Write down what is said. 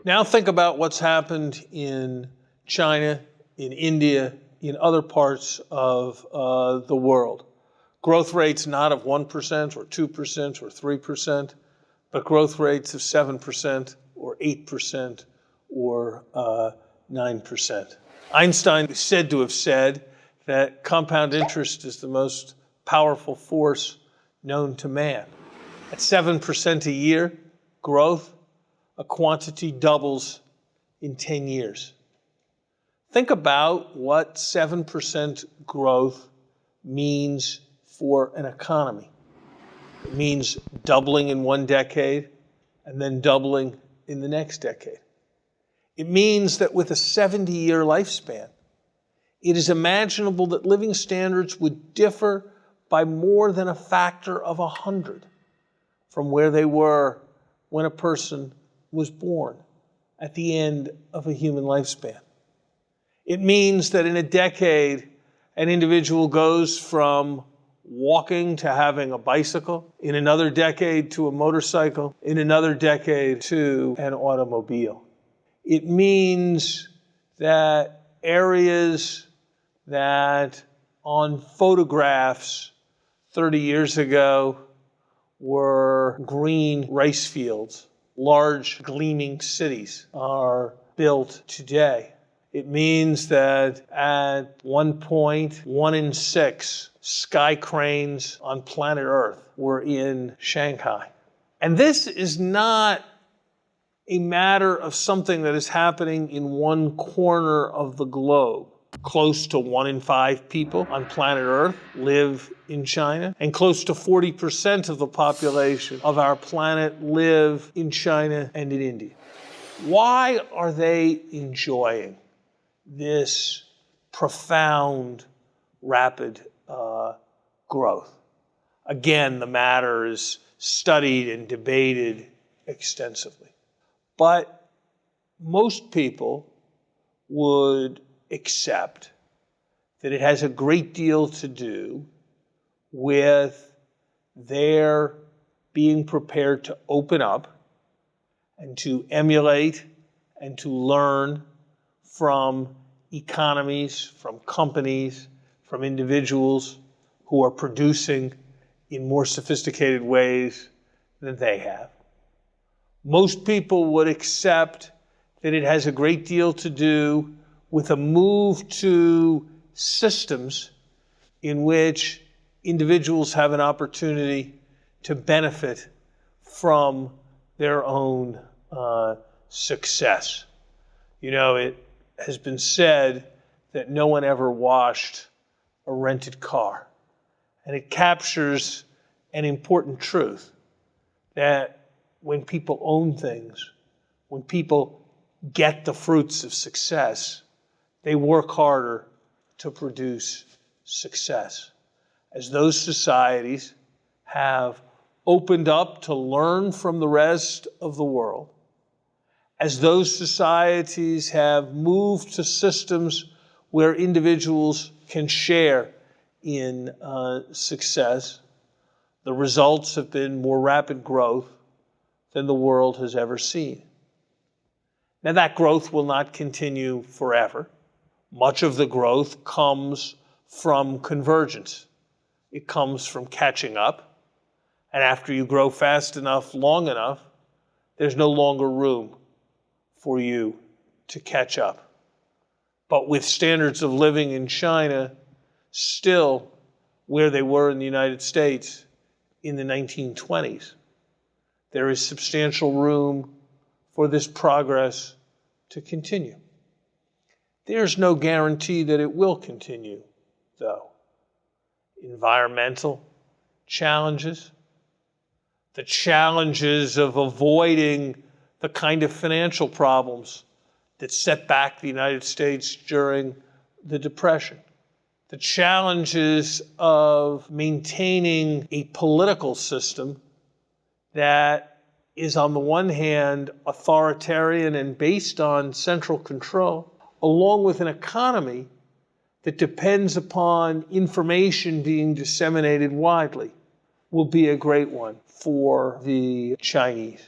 Now think about what's happened in China, in India, in other parts of the world. Growth rates not of 1% or 2% or 3%, but growth rates of 7% or 8% or 9%. Einstein is said to have said that compound interest is the most powerful force known to man. At 7% a year growth, a quantity doubles in 10 years. Think about what 7% growth means for an economy. It means doubling in one decade and then doubling in the next decade. It means that with a 70-year lifespan, it is imaginable that living standards would differ by more than a factor of 100 from where they were when a person was born at the end of a human lifespan. It means that in a decade, an individual goes from walking to having a bicycle, in another decade to a motorcycle, in another decade to an automobile. It means that areas that on photographs 30 years ago were green rice fields, large gleaming cities are built today. It means that at one point, 1 in 6 sky cranes on planet Earth were in Shanghai. And this is not a matter of something that is happening in one corner of the globe. Close to 1 in 5 people on planet Earth live in China, and close to 40% of the population of our planet live in China and in India. Why are they enjoying this profound, rapid growth? Again, the matter is studied and debated extensively. But most people would accept that it has a great deal to do with their being prepared to open up and to emulate and to learn from economies, from companies, from individuals who are producing in more sophisticated ways than they have. Most people would accept that it has a great deal to do with a move to systems in which individuals have an opportunity to benefit from their own success. You know, it has been said that no one ever washed a rented car. And it captures an important truth that when people own things, when people get the fruits of success, they work harder to produce success. As those societies have opened up to learn from the rest of the world, as those societies have moved to systems where individuals can share in success, the results have been more rapid growth than the world has ever seen. Now, that growth will not continue forever. Much of the growth comes from convergence. It comes from catching up. And after you grow fast enough, long enough, there's no longer room for you to catch up. But with standards of living in China still where they were in the United States in the 1920s, there is substantial room for this progress to continue. There's no guarantee that it will continue, though. Environmental challenges, the challenges of avoiding the kind of financial problems that set back the United States during the Depression, the challenges of maintaining a political system that is, on the one hand, authoritarian and based on central control, along with an economy that depends upon information being disseminated widely, will be a great one for the Chinese.